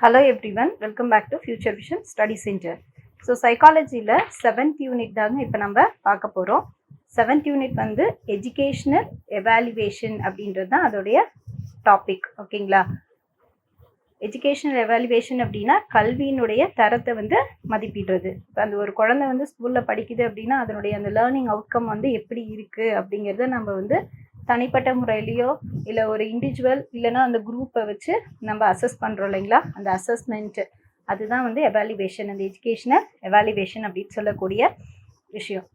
Hello everyone, welcome back to Future Vision Study Center. So psychology la 7th unit தாங்க இப்போ நம்ம பார்க்க போறோம். 7th unit வந்து educational evaluation அப்படின்றது தான் அதோடைய டாபிக். ஓகேங்களா? எஜுகேஷனல் எவாலுவேஷன் அப்படின்னா கல்வியினுடைய தரத்தை வந்து மதிப்பிடுறது. இப்போ அந்த ஒரு குழந்தை வந்து ஸ்கூலில் படிக்குது அப்படின்னா அதனுடைய அந்த லேர்னிங் அவுட்கம் வந்து எப்படி இருக்குது அப்படிங்கிறத நம்ம வந்து தனிப்பட்ட முறையிலையோ இல்லை ஒரு இண்டிவிஜுவல் இல்லைன்னா அந்த குரூப்பை வச்சு நம்ம அசஸ் பண்ணுறோம் இல்லைங்களா, அந்த அசஸ்மெண்ட்டு அதுதான் வந்து எவாலுவேஷன், அந்த எஜுகேஷனல் எவாலுவேஷன் அப்படின்னு சொல்லக்கூடிய விஷயம்.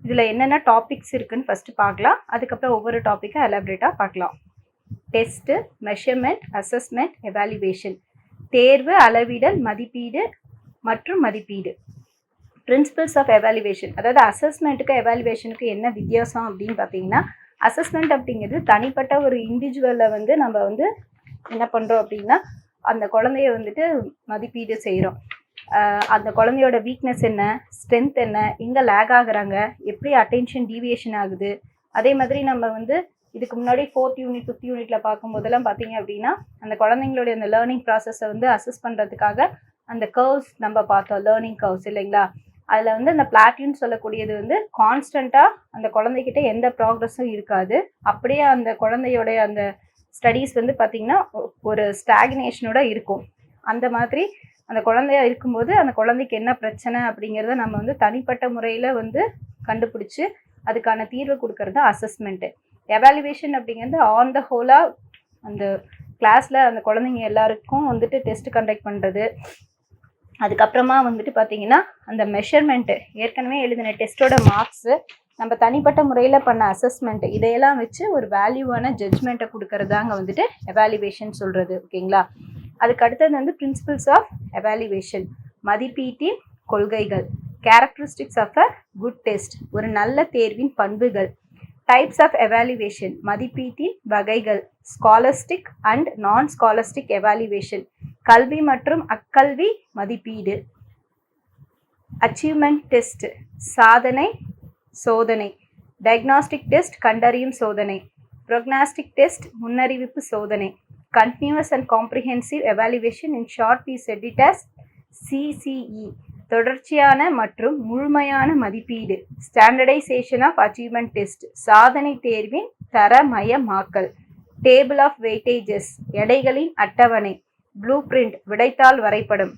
இதில் என்னென்ன டாபிக்ஸ் இருக்குதுன்னு ஃபஸ்ட்டு பார்க்கலாம், அதுக்கப்புறம் ஒவ்வொரு டாப்பிக்கை எலாபரேட்டாக பார்க்கலாம். டெஸ்ட்டு, மெஷர்மெண்ட், அசஸ்மெண்ட், எவாலுவேஷன், தேர்வு, அளவிடல், மதிப்பீடு மற்றும் மதிப்பீடு. பிரின்சிபல்ஸ் ஆஃப் எவாலுவேஷன், அதாவது அசஸ்மெண்ட்டுக்கு எவாலுவேஷனுக்கு என்ன வித்தியாசம் அப்படின்னு பார்த்தீங்கன்னா, அசஸ்மெண்ட் அப்படிங்கிறது தனிப்பட்ட ஒரு இண்டிவிஜுவலை வந்து நம்ம வந்து என்ன பண்ணுறோம் அப்படின்னா அந்த குழந்தைய வந்துட்டு மதிப்பீடு செய்கிறோம். அந்த குழந்தையோட வீக்னஸ் என்ன, ஸ்ட்ரென்த் என்ன, எங்கே லேக் ஆகுறாங்க, எப்படி அட்டென்ஷன் டீவியேஷன் ஆகுது. அதே மாதிரி நம்ம வந்து இதுக்கு முன்னாடி 4th யூனிட் 5th யூனிட்டில் பார்க்கும்போதெல்லாம் பார்த்தீங்க அப்படின்னா அந்த குழந்தைங்களுடைய அந்த லேர்னிங் ப்ராசஸை வந்து அசஸ் பண்ணுறதுக்காக அந்த கர்வ்ஸ் நம்ம பார்த்தோம், லேர்னிங் கர்வ்ஸ் இல்லைங்களா. அதில் வந்து அந்த பிளாட்டின்னு சொல்லக்கூடியது வந்து கான்ஸ்டண்ட்டாக அந்த குழந்தைகிட்ட எந்த ப்ராக்ரஸும் இருக்காது. அப்படியே அந்த குழந்தையோடைய அந்த ஸ்டடீஸ் வந்து பார்த்திங்கன்னா ஒரு ஸ்டாக்னேஷனோட இருக்கும். அந்த மாதிரி அந்த குழந்தையா இருக்கும்போது அந்த குழந்தைக்கு என்ன பிரச்சனை அப்படிங்கிறத நம்ம வந்து தனிப்பட்ட முறையில் வந்து கண்டுபிடிச்சி அதுக்கான தீர்வு கொடுக்கறது அசஸ்மெண்ட்டு. எவாலுவேஷன் அப்படிங்கிறது ஆன் த ஹோலாக அந்த கிளாஸில் அந்த குழந்தைங்க எல்லாருக்கும் வந்துட்டு டெஸ்ட் கண்டக்ட் பண்ணுறது. அதுக்கப்புறமா வந்துட்டு பார்த்திங்கன்னா அந்த மெஷர்மெண்ட்டு, ஏற்கனவே எழுதின டெஸ்ட்டோட மார்க்ஸு, நம்ம தனிப்பட்ட முறையில் பண்ண அசஸ்மெண்ட்டு, இதையெல்லாம் வச்சு ஒரு வேல்யூவான ஜட்ஜ்மெண்ட்டை கொடுக்கறதாங்க வந்துட்டு எவாலுவேஷன் சொல்கிறது. ஓகேங்களா. அதுக்கு அடுத்தது வந்து பிரின்சிபல்ஸ் ஆஃப் எவாலுவேஷன், மதிப்பீட்டின் கொள்கைகள், characteristics of a good test, ஒரு நல்ல தேர்வின் பண்புகள், டைப்ஸ் ஆஃப் எவாலுவேஷன், மதிப்பீட்டின் வகைகள், scholastic and non scholastic evaluation, கல்வி மற்றும் அக்கல்வி மதிப்பீடு, அச்சீவ்மெண்ட் டெஸ்ட், சாதனை சோதனை, டயக்னாஸ்டிக் டெஸ்ட், கண்டறியும் சோதனை, ப்ரோக்னாஸ்டிக் டெஸ்ட், முன்னறிவிப்பு சோதனை, continuous and comprehensive evaluation, in short we said it as CCE, தொடர்ச்சியான மற்றும் முழுமையான மதிப்பீடு, ஸ்டாண்டர்டைசேஷன் ஆஃப் அச்சீவ்மெண்ட் டெஸ்ட், சாதனை தேர்வின் தரமயமாக்கல், டேபிள் ஆஃப் வெயிட்டேஜஸ், எடைகளின் அட்டவணை, ப்ளூ பிரிண்ட், விடைத்தாள் வரைபடம்,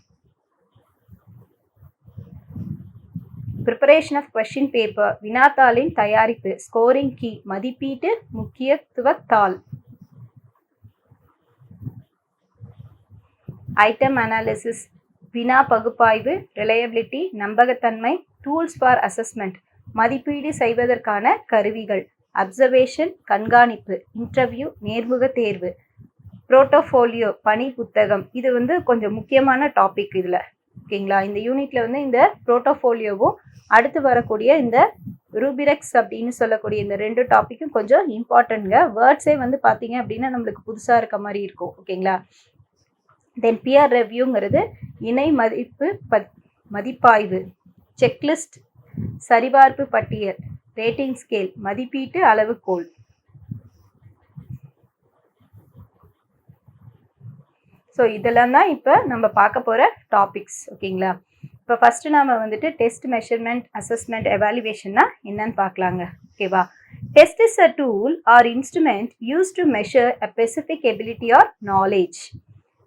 ப்ரிப்பரேஷன் ஆஃப் கொஸ்டின் பேப்பர், வினாத்தாளின் தயாரிப்பு, ஸ்கோரிங் கீ, மதிப்பீட்டு முக்கியத்துவத்தாள், ஐட்டம் அனாலிசிஸ், வினா பகுப்பாய்வு, ரிலையபிலிட்டி, நம்பகத்தன்மை, டூல்ஸ் ஃபார் அசஸ்மெண்ட், மதிப்பீடு செய்வதற்கான கருவிகள், அப்சர்வேஷன், கண்காணிப்பு, இன்டர்வியூ, நேர்முக தேர்வு, புரோட்டோஃபோலியோ, பணி புத்தகம். இது வந்து கொஞ்சம் முக்கியமான டாபிக் இதில். ஓகேங்களா. இந்த யூனிட்டில் வந்து இந்த புரோட்டோஃபோலியோவும் அடுத்து வரக்கூடிய இந்த ரூபிரெக்ஸ் அப்படின்னு சொல்லக்கூடிய இந்த 2 டாப்பிக்கும் கொஞ்சம் இம்பார்ட்டன்ட்ங்க. வேர்ட்ஸே வந்து பார்த்தீங்க அப்படின்னா நம்மளுக்கு புதுசாக இருக்க மாதிரி இருக்கும். ஓகேங்களா. தென் பியர் ரெவ்யூங்கிறது இணை மதிப்பாய்வு, செக்லிஸ்ட், சரிபார்ப்பு பட்டியல், ரேட்டிங் ஸ்கேல், மதிப்பீட்டு அளவுகோல். ஸோ இதெல்லாம் தான் இப்போ நம்ம பார்க்க போகிற டாபிக்ஸ். ஓகேங்களா. இப்போ ஃபஸ்ட்டு நாம் வந்துட்டு டெஸ்ட், மெஷர்மெண்ட், அசஸ்மெண்ட், எவாலுவேஷன்னா என்னன்னு பார்க்கலாங்க. ஓகேவா. Test is a tool or instrument use to measure a specific ability or knowledge.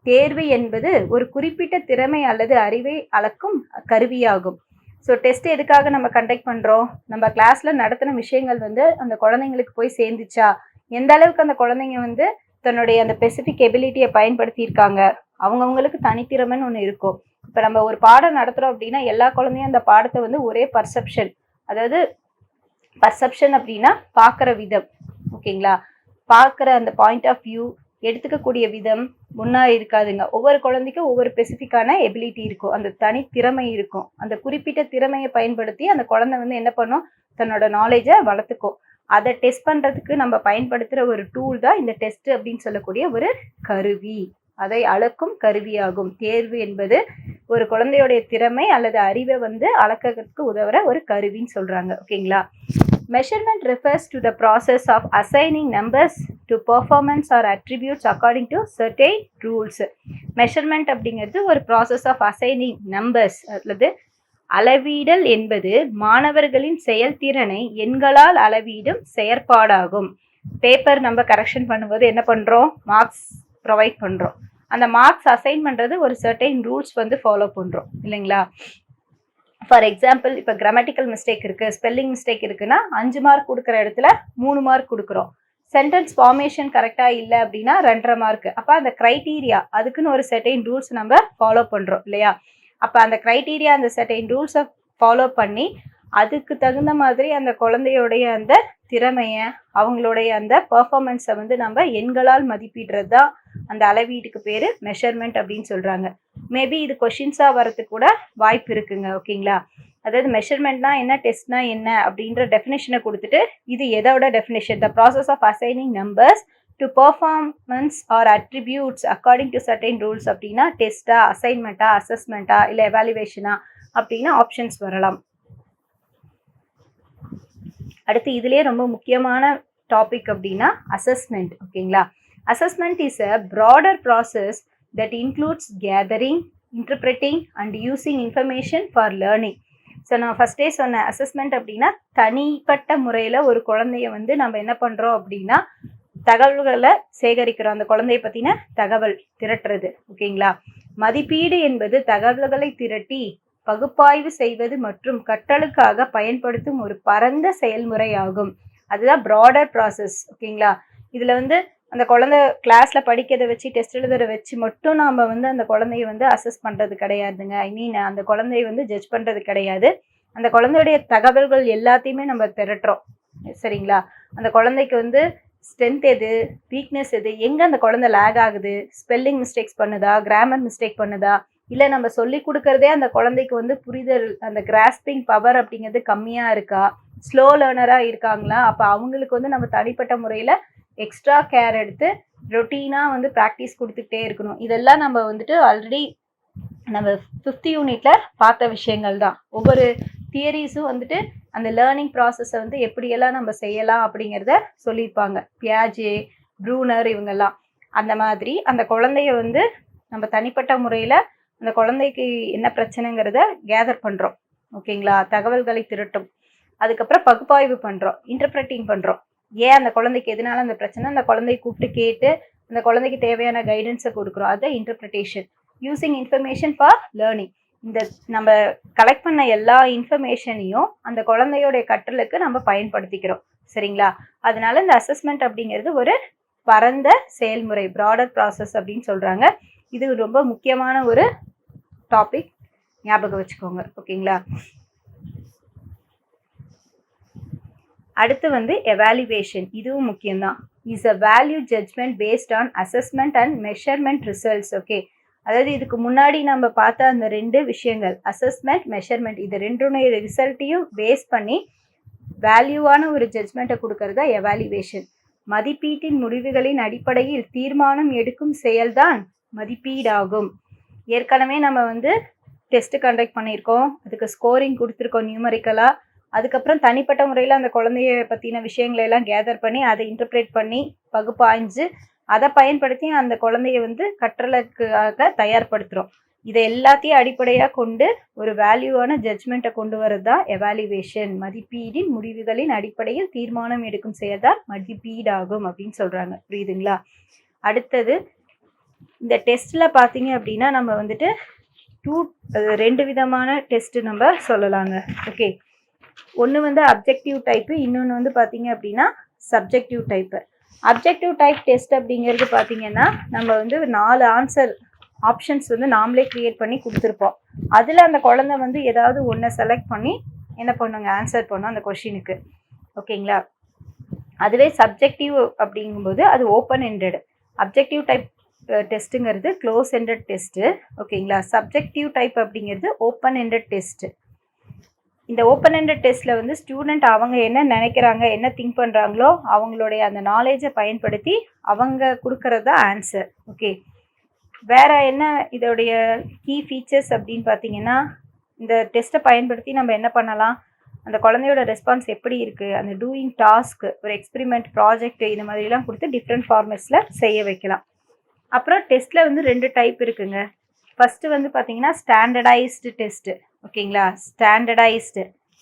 தேர்வு என்பது ஒரு குறிப்பிட்ட திறமை அல்லது அறிவை அளக்கும் கருவியாகும். ஸோ டெஸ்ட் எதுக்காக நம்ம கண்டக்ட் பண்ணுறோம், நம்ம கிளாஸில் நடத்தின விஷயங்கள் வந்து அந்த குழந்தைங்களுக்கு போய் சேர்ந்துச்சா, எந்த அளவுக்கு அந்த குழந்தைங்க வந்து தன்னுடைய அந்த ஸ்பெசிஃபிக் எபிலிட்டியை பயன்படுத்தியிருக்காங்க, அவங்கவுங்களுக்கு தனித்திறமைன்னு ஒன்று இருக்கும். இப்போ நம்ம ஒரு பாடம் நடத்துகிறோம் அப்படின்னா எல்லா குழந்தையும் அந்த பாடத்தை வந்து ஒரே பர்செப்ஷன், அதாவது பர்செப்ஷன் அப்படின்னா பார்க்குற விதம். ஓகேங்களா. பார்க்குற அந்த பாயிண்ட் ஆஃப் வியூ, எடுத்துக்கக்கூடிய விதம் ஒன்றா இருக்காதுங்க. ஒவ்வொரு குழந்தைக்கும் ஒவ்வொரு ஸ்பெசிஃபிக்கான எபிலிட்டி இருக்கும், அந்த தனித்திறமை இருக்கும். அந்த குறிப்பிட்ட திறமையை பயன்படுத்தி அந்த குழந்தை வந்து என்ன பண்ணும், தன்னோட நாலேஜை வளர்த்துக்கும். அதை டெஸ்ட் பண்ணுறதுக்கு நம்ம பயன்படுத்துகிற ஒரு டூல் தான் இந்த டெஸ்ட் அப்படின்னு சொல்லக்கூடிய ஒரு கருவி, அதை அளக்கும் கருவியாகும். தேர்வு என்பது ஒரு குழந்தையோடைய திறமை அல்லது அறிவை வந்து அளக்கிறதுக்கு உதவுற ஒரு கருவின்னு சொல்கிறாங்க. ஓகேங்களா. Measurement refers to the process of assigning numbers to performance or attributes according to certain rules. Measurement அப்படிங்கிறது ஒரு process of assigning numbers அல்லது அளவீடல் என்பது மாணவர்களின் செயல்திறனை எண்களால் அளவீடும் செயற்பாடாகும். பேப்பர் நம்ம கரெக்ஷன் பண்ணும்போது என்ன பண்ணுறோம், மார்க்ஸ் ப்ரொவைட் பண்ணுறோம். அந்த மார்க்ஸ் அசைன் பண்ணுறது ஒரு சர்டைன் ரூல்ஸ் வந்து ஃபாலோ பண்ணுறோம் இல்லைங்களா. ஃபார் எக்ஸாம்பிள், இப்போ கிராமட்டிக்கல் மிஸ்டேக் இருக்குது, ஸ்பெல்லிங் மிஸ்டேக் இருக்குன்னா 5 மார்க் கொடுக்குற இடத்துல 3 மார்க் கொடுக்குறோம். சென்டென்ஸ் ஃபார்மேஷன் கரெக்டாக இல்லை அப்படின்னா 2.5 மார்க். அப்போ அந்த க்ரைட்டீரியா அதுக்குன்னு ஒரு செர்டைன் ரூல்ஸ் நம்ம ஃபாலோ பண்ணுறோம் இல்லையா. அப்போ அந்த க்ரைட்டீரியா அந்த செர்டைன் ரூல்ஸை ஃபாலோ பண்ணி அதுக்கு தகுந்த மாதிரி அந்த குழந்தையோடைய அந்த திறமையை அவங்களுடைய அந்த பர்ஃபார்மன்ஸை வந்து நம்ம எண்களால் மதிப்பிடுறது தான் அந்த அளவீட்டுக்கு பேர் மெஷர்மெண்ட் அப்படின்னு சொல்கிறாங்க. மேபி இது கொஷின்ஸாக வரதுக்கு கூட வாய்ப்பு இருக்குங்க. ஓகேங்களா. அதாவது மெஷர்மெண்ட்னா என்ன, டெஸ்ட்னா என்ன அப்படின்ற டெஃபினேஷனை கொடுத்துட்டு இது எதோட definition, the process of assigning numbers to performance or attributes according to certain rules அப்படின்னா டெஸ்ட்டா, அசைன்மெண்ட்டா, அசஸ்மெண்ட்டா, இல்லை எவாலுவேஷனா அப்படின்னு ஆப்ஷன்ஸ் வரலாம். அடுத்து இதுலேயே ரொம்ப முக்கியமான டாபிக் அப்படின்னா அசஸ்மெண்ட். ஓகேங்களா. Assessment is a broader process that includes gathering, interpreting and using information for learning. So நான் ஃபஸ்ட்டே சொன்னேன், அசஸ்மெண்ட் அப்படின்னா தனிப்பட்ட முறையில் ஒரு குழந்தைய வந்து நம்ம என்ன பண்ணுறோம் அப்படின்னா தகவல்களை சேகரிக்கிறோம், அந்த குழந்தைய பற்றின தகவல் திரட்டுறது. ஓகேங்களா. மதிப்பீடு என்பது தகவல்களை திரட்டி பகுப்பாய்வு செய்வது மற்றும் கற்றலுக்காக பயன்படுத்தும் ஒரு பரந்த செயல்முறையாகும். அதுதான் ப்ராடர் ப்ராசஸ். ஓகேங்களா. இதில் வந்து அந்த குழந்தை கிளாஸில் படிக்கிறதை வச்சு, டெஸ்ட் எழுதுறதை வச்சு மட்டும் நாம் வந்து அந்த குழந்தைய வந்து அசஸ் பண்ணுறது கிடையாதுங்க. அந்த குழந்தைய வந்து ஜட்ஜ் பண்ணுறது கிடையாது. அந்த குழந்தையுடைய தகவல்கள் எல்லாத்தையுமே நம்ம திரட்டுறோம். சரிங்களா. அந்த குழந்தைக்கு வந்து ஸ்ட்ரென்த் எது, வீக்னஸ் எது, எங்கே அந்த குழந்தை லேக் ஆகுது, ஸ்பெல்லிங் மிஸ்டேக்ஸ் பண்ணுதா, கிராமர் மிஸ்டேக் பண்ணுதா, இல்லை நம்ம சொல்லி கொடுக்கறதே அந்த குழந்தைக்கு வந்து புரிதல், அந்த கிராஸ்பிங் பவர் அப்படிங்கிறது கம்மியாக இருக்கா, ஸ்லோ லேர்னராக இருக்காங்களா, அப்போ அவங்களுக்கு வந்து நம்ம தனிப்பட்ட முறையில் எக்ஸ்ட்ரா கேர் எடுத்து ரொட்டீனாக வந்து ப்ராக்டிஸ் கொடுத்துக்கிட்டே இருக்கணும். இதெல்லாம் நம்ம வந்துட்டு ஆல்ரெடி நம்ம 5th யூனிட்டில் பார்த்த விஷயங்கள் தான். ஒவ்வொரு தியரிஸும் வந்துட்டு அந்த லேர்னிங் ப்ராசஸை வந்து எப்படியெல்லாம் நம்ம செய்யலாம் அப்படிங்கிறத சொல்லியிருப்பாங்க. பியாஜே, ப்ரூனர் இவங்கெல்லாம். அந்த மாதிரி அந்த குழந்தைய வந்து நம்ம தனிப்பட்ட முறையில் அந்த குழந்தைக்கு என்ன பிரச்சனைங்கிறத கேதர் பண்ணுறோம். ஓகேங்களா. தகவல்களை திரட்டும், அதுக்கப்புறம் பகுப்பாய்வு பண்ணுறோம், இன்டர்பிரட்டிங் பண்ணுறோம். ஏன் அந்த குழந்தைக்கு எதனால அந்த பிரச்சனை, அந்த குழந்தைய கூப்பிட்டு கேட்டு அந்த குழந்தைக்கு தேவையான கைடன்ஸை கொடுக்குறோம். அதுதான் interpretation. Using information for learning. இந்த நம்ம கலெக்ட் பண்ண எல்லா இன்ஃபர்மேஷனையும் அந்த குழந்தையோடைய கற்றலுக்கு நம்ம பயன்படுத்திக்கிறோம். சரிங்களா. அதனால இந்த அசஸ்மெண்ட் அப்படிங்கிறது ஒரு பரந்த செயல்முறை, ப்ராடர் ப்ராசஸ் அப்படின்னு சொல்கிறாங்க. இது ரொம்ப முக்கியமான ஒரு டாபிக், ஞாபகம் வச்சுக்கோங்க. ஓகேங்களா. அடுத்து வந்து எவாலுவேஷன். இதுவும் முக்கியம்தான். Is a value judgment based on assessment and measurement results. Okay. அதாவது இதுக்கு முன்னாடி நம்ம பார்த்த அந்த 2 விஷயங்கள், அசஸ்மெண்ட், மெஷர்மெண்ட், இது 2 ரிசல்ட்டையும் பேஸ் பண்ணி வேல்யூவான ஒரு ஜட்ஜ்மெண்ட்டை கொடுக்கறதா எவாலுவேஷன். மதிப்பீட்டின் முடிவுகளின் அடிப்படையில் தீர்மானம் எடுக்கும் செயல்தான் மதிப்பீடாகும். ஏற்கனவே நம்ம வந்து டெஸ்ட் கண்டக்ட் பண்ணியிருக்கோம், அதுக்கு ஸ்கோரிங் கொடுத்துருக்கோம் நியூமரிக்கலாக. அதுக்கப்புறம் தனிப்பட்ட முறையில் அந்த குழந்தைய பற்றின விஷயங்களை எல்லாம் கேதர் பண்ணி அதை இன்டர்பிரேட் பண்ணி பகுப்பாய்ஞ்சு அதை பயன்படுத்தி அந்த குழந்தைய வந்து கற்றலுக்காக தயார்படுத்துகிறோம். இதை எல்லாத்தையும் அடிப்படையாக கொண்டு ஒரு வேல்யூவான ஜட்ஜ்மெண்ட்டை கொண்டு வரது தான் எவாலுவேஷன். மதிப்பீடின் முடிவுகளின் அடிப்படையில் தீர்மானம் எடுக்கும் செயல்தான் மதிப்பீடாகும் அப்படின்னு சொல்கிறாங்க. புரியுதுங்களா. அடுத்தது இந்த டெஸ்ட்டில் பார்த்தீங்க அப்படின்னா நம்ம வந்துட்டு 2 விதமான டெஸ்ட்டு நம்ம சொல்லலாங்க. ஓகே. ஒன்று வந்து அப்ஜெக்டிவ் டைப்பு, இன்னொன்று வந்து பார்த்தீங்க அப்படின்னா subjective type. Objective type test அப்படிங்கிறது பார்த்தீங்கன்னா நம்ம வந்து 4 ஆன்சர் ஆப்ஷன்ஸ் வந்து நாமளே க்ரியேட் பண்ணி கொடுத்துருப்போம். அதில் அந்த குழந்தை வந்து ஏதாவது ஒன்றை செலக்ட் பண்ணி என்ன பண்ணுங்க, ஆன்சர் பண்ணோம் அந்த கொஷினுக்கு. ஓகேங்களா. அதுவே சப்ஜெக்டிவ் அப்படிங்கும்போது அது ஓப்பன் எண்டட். அப்ஜெக்டிவ் டைப் டெஸ்ட்டுங்கிறது க்ளோஸ் எண்டட் டெஸ்ட்டு. ஓகேங்களா. சப்ஜெக்டிவ் டைப் அப்படிங்கிறது ஓப்பன் எண்டட் டெஸ்ட்டு. இந்த ஓப்பன் எண்டட் டெஸ்ட்டில் வந்து ஸ்டூடெண்ட் அவங்க என்ன நினைக்கிறாங்க, என்ன திங்க் பண்ணுறாங்களோ அவங்களுடைய அந்த நாலேஜை பயன்படுத்தி அவங்க கொடுக்கறது தான் ஆன்சர். ஓகே. வேறு என்ன இதோடைய கீ ஃபீச்சர்ஸ் அப்படின்னு பார்த்தீங்கன்னா, இந்த டெஸ்ட்டை பயன்படுத்தி நம்ம என்ன பண்ணலாம், அந்த குழந்தையோட ரெஸ்பான்ஸ் எப்படி இருக்குது, அந்த டூயிங் டாஸ்க்கு, ஒரு எக்ஸ்பெரிமெண்ட் ப்ராஜெக்ட் இந்த மாதிரிலாம் கொடுத்து டிஃப்ரெண்ட் ஃபார்மேட்ஸில் செய்ய வைக்கலாம். அப்புறம் டெஸ்ட்டில் வந்து 2 டைப் இருக்குங்க. ஃபஸ்ட்டு வந்து பார்த்தீங்கன்னா ஸ்டாண்டர்டைஸ்டு டெஸ்ட்டு. ஓகேங்களா,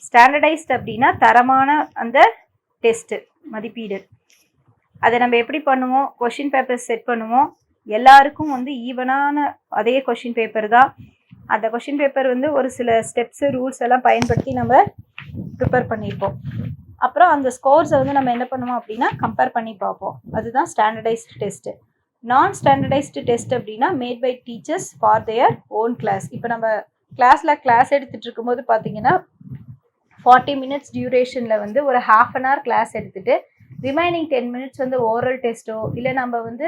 ஸ்டாண்டர்டைஸ்டு அப்படின்னா தரமான அந்த டெஸ்ட்டு மதிப்பீடு. அதை நம்ம எப்படி பண்ணுவோம், கொஷின் பேப்பர் செட் பண்ணுவோம், எல்லாருக்கும் வந்து ஈவனான அதே கொஷின் பேப்பர் தான். அந்த கொஷின் பேப்பர் வந்து ஒரு சில ஸ்டெப்ஸு ரூல்ஸ் எல்லாம் பயன்படுத்தி நம்ம ப்ரிப்பேர் பண்ணியிருப்போம். அப்புறம் அந்த ஸ்கோர்ஸை வந்து நம்ம என்ன பண்ணுவோம் அப்படின்னா கம்பேர் பண்ணி பார்ப்போம். அதுதான் standardized test. Non standardized test அப்படின்னா made by teachers for their own class. இப்போ நம்ம கிளாஸ் எடுத்துகிட்டு இருக்கும்போது பார்த்தீங்கன்னா 40 மினிட்ஸ் டியூரேஷனில் வந்து ஒரு ½ அன் ஹவர் கிளாஸ் எடுத்துகிட்டு ரிமைனிங் 10 மினிட்ஸ் வந்து ஓரல் டெஸ்ட்டோ இல்லை நம்ம வந்து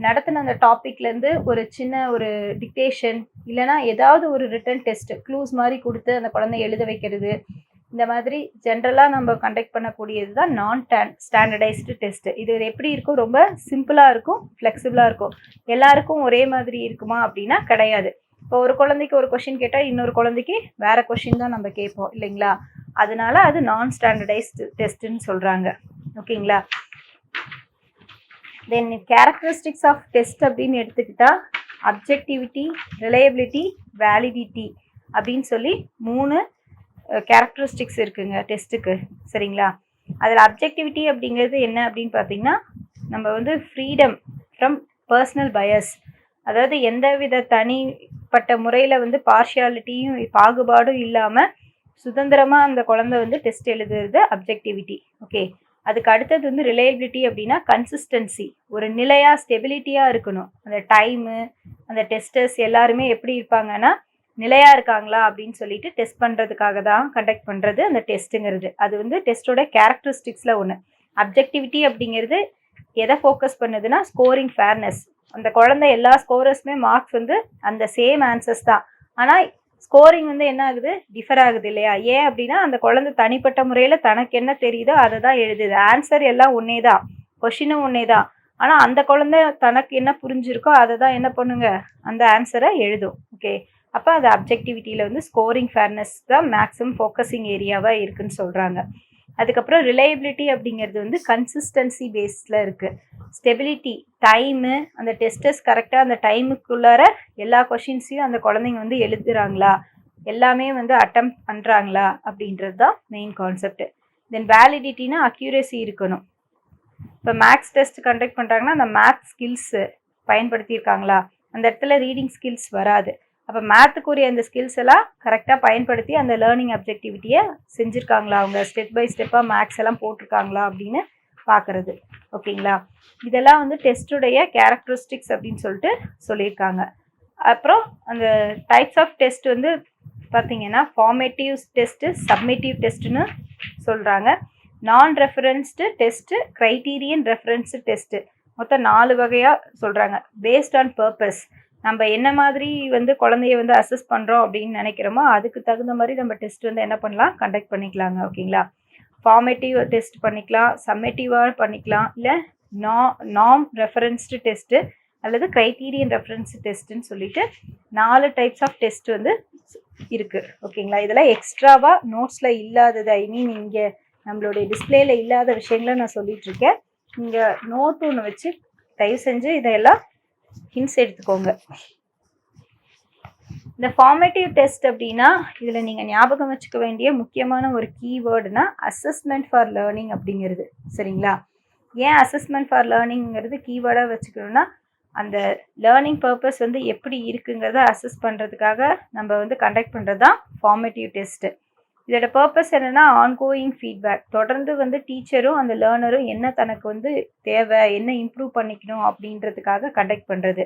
நடத்தின அந்த டாப்பிக்லேருந்து ஒரு சின்ன ஒரு டிக்டேஷன் இல்லைனா ஏதாவது ஒரு ரிட்டன் டெஸ்ட்டு க்ளூஸ் மாதிரி கொடுத்து அந்த குழந்தை எழுத வைக்கிறது, இந்த மாதிரி ஜென்ரலாக நம்ம கண்டக்ட் பண்ணக்கூடியது தான் நான் ஸ்டாண்டர்டைஸ்டு டெஸ்ட்டு. இது எப்படி இருக்கும், ரொம்ப சிம்பிளாக இருக்கும், ஃப்ளெக்சிபிளாக இருக்கும். எல்லாருக்கும் ஒரே மாதிரி இருக்குமா அப்படின்னா கிடையாது. இப்போ ஒரு குழந்தைக்கு ஒரு கொஷின் கேட்டால் இன்னொரு குழந்தைக்கு வேறு கொஷின் தான் நம்ம கேட்போம் இல்லைங்களா. அதனால அது நான் ஸ்டாண்டர்டைஸ்டு டெஸ்ட்டுன்னு சொல்கிறாங்க. ஓகேங்களா. தென் கேரக்டரிஸ்டிக்ஸ் ஆஃப் டெஸ்ட் அப்படின்னு எடுத்துக்கிட்டால் அப்ஜெக்டிவிட்டி, ரிலையபிலிட்டி, வேலிடிட்டி அப்படின்னு சொல்லி 3 கேரக்டரிஸ்டிக்ஸ் இருக்குங்க டெஸ்ட்டுக்கு. சரிங்களா. அதில் அப்ஜெக்டிவிட்டி அப்படிங்கிறது என்ன அப்படின்னு பார்த்தீங்கன்னா நம்ம வந்து ஃப்ரீடம் ஃப்ரம் பர்சனல் பயஸ், அதாவது எந்த வித தனிப்பட்ட முறையில் வந்து பார்ஷியாலிட்டியும் பாகுபாடும் இல்லாமல் சுதந்திரமாக அந்த குழந்தை வந்து டெஸ்ட் எழுதுறது அப்ஜெக்டிவிட்டி. ஓகே. அதுக்கு அடுத்தது வந்து ரிலையபிலிட்டி அப்படின்னா கன்சிஸ்டன்சி, ஒரு நிலையாக ஸ்டெபிலிட்டியாக இருக்கணும். அந்த டைமு, அந்த டெஸ்டர்ஸ் எல்லாருமே எப்படி இருப்பாங்கன்னா நிலையாக இருக்காங்களா அப்படின்னு சொல்லிட்டு டெஸ்ட் பண்ணுறதுக்காக தான் கண்டக்ட் பண்ணுறது அந்த டெஸ்ட்டுங்கிறது. அது வந்து டெஸ்ட்டோட கேரக்டரிஸ்டிக்ஸில் ஒன்று. அப்ஜெக்டிவிட்டி அப்படிங்கிறது எதை ஃபோக்கஸ் பண்ணுதுன்னா ஸ்கோரிங் ஃபேர்னஸ். அந்த குழந்தை எல்லா ஸ்கோரர்ஸுமே மார்க்ஸ் வந்து அந்த சேம் ஆன்சர்ஸ் தான், ஆனால் ஸ்கோரிங் வந்து என்ன ஆகுது, டிஃபர் ஆகுது இல்லையா. ஏன் அப்படின்னா அந்த குழந்தை தனிப்பட்ட முறையில் தனக்கு என்ன தெரியுதோ அதை தான் எழுதுது. ஆன்சர் எல்லாம் ஒன்றே தான், கொஷினும் ஒன்றே தான், ஆனால் அந்த குழந்தை தனக்கு என்ன புரிஞ்சிருக்கோ அதை தான் என்ன பண்ணுங்க, அந்த ஆன்சரை எழுதும். ஓகே. அப்போ அது அப்ஜெக்டிவிட்டியில் வந்து ஸ்கோரிங் ஃபேர்னஸ் தான் மேக்ஸிமம் ஃபோக்கஸிங் ஏரியாவாக இருக்குதுன்னு சொல்கிறாங்க. அதுக்கப்புறம் ரிலையபிலிட்டி அப்படிங்கிறது வந்து கன்சிஸ்டன்சி பேஸில் இருக்குது. ஸ்டெபிலிட்டி, டைமு, அந்த டெஸ்டர்ஸ் கரெக்டாக அந்த டைமுக்குள்ளார எல்லா கொஷின்ஸையும் அந்த குழந்தைங்க வந்து எழுதுறாங்களா, எல்லாமே வந்து அட்டம் பண்ணுறாங்களா அப்படின்றது தான் மெயின் கான்செப்ட். தென் வேலிடிட்டினா அக்யூரேசி இருக்கணும். இப்போ மேக்ஸ் டெஸ்ட் கண்டக்ட் பண்ணுறாங்கன்னா அந்த மேத்ஸ் ஸ்கில்ஸு பயன்படுத்தியிருக்காங்களா, அந்த இடத்துல ரீடிங் ஸ்கில்ஸ் வராது. அப்போ மேத்துக்குரிய அந்த ஸ்கில்ஸ் எல்லாம் கரெக்டாக பயன்படுத்தி அந்த லேர்னிங் அப்ஜெக்டிவிட்டியை செஞ்சுருக்காங்களா, அவங்க ஸ்டெப் பை ஸ்டெப்பாக மேக்ஸ் எல்லாம் போட்டிருக்காங்களா அப்படின்னு பார்க்குறது. ஓகேங்களா. இதெல்லாம் வந்து டெஸ்ட்டுடைய கேரக்டரிஸ்டிக்ஸ் அப்படின்னு சொல்லிட்டு சொல்லியிருக்காங்க. அப்புறம் அந்த டைப்ஸ் ஆஃப் டெஸ்ட் வந்து பார்த்திங்கன்னா ஃபார்மேட்டிவ் டெஸ்ட்டு, சப்மிட்டிவ் டெஸ்ட்டுன்னு சொல்கிறாங்க. நான் referenced test, criterion referenced test, மொத்தம் 4 வகையாக சொல்கிறாங்க. பேஸ்ட் ஆன் பர்பஸ், நம்ம என்ன மாதிரி வந்து குழந்தைய வந்து அசஸ் பண்ணுறோம் அப்படின்னு நினைக்கிறோமோ அதுக்கு தகுந்த மாதிரி நம்ம டெஸ்ட் வந்து என்ன பண்ணலாம், கண்டக்ட் பண்ணிக்கலாங்க. ஓகேங்களா. ஃபார்மேட்டிவ் டெஸ்ட் பண்ணிக்கலாம், சம்மேட்டிவாக பண்ணிக்கலாம், இல்லை நாம் ரெஃபரன்ஸ்டு டெஸ்ட்டு அல்லது க்ரைட்டீரியன் ரெஃபரன்ஸ் டெஸ்ட்டுன்னு சொல்லிட்டு 4 டைப்ஸ் ஆஃப் டெஸ்ட் வந்து இருக்குது. ஓகேங்களா. இதெல்லாம் எக்ஸ்ட்ராவாக நோட்ஸில் இல்லாதது, ஐ மீன் இங்கே நம்மளுடைய டிஸ்பிளேல இல்லாத விஷயங்களை நான் சொல்லிகிட்ருக்கேன். இங்கே நோட் ஒன்று வச்சு தயவு செஞ்சு இதையெல்லாம் ஹிண்ட்ஸ் எடுத்துக்கோங்க. இந்த ஃபார்மேட்டிவ் டெஸ்ட் அப்படின்னா இதில் நீங்கள் ஞாபகம் வச்சுக்க வேண்டிய முக்கியமான ஒரு கீவேர்டுனா அசஸ்மெண்ட் ஃபார் லேர்னிங் அப்படிங்கிறது. சரிங்களா. ஏன் அசஸ்மெண்ட் ஃபார் லேர்னிங்கிறது கீவேர்டாக வச்சுக்கணும்னா அந்த லேர்னிங் பர்பஸ் வந்து எப்படி இருக்குங்கிறத அசஸ் பண்ணுறதுக்காக நம்ம வந்து கண்டக்ட் பண்ணுறது தான் ஃபார்மேட்டிவ் டெஸ்ட்டு. இதோட பர்பஸ் என்னென்னா ஆன்கோயிங் ஃபீட்பேக், தொடர்ந்து வந்து டீச்சரும் அந்த லேர்னரும் என்ன தனக்கு வந்து தேவை, என்ன இம்ப்ரூவ் பண்ணிக்கணும் அப்படின்றதுக்காக கண்டக்ட் பண்ணுறது.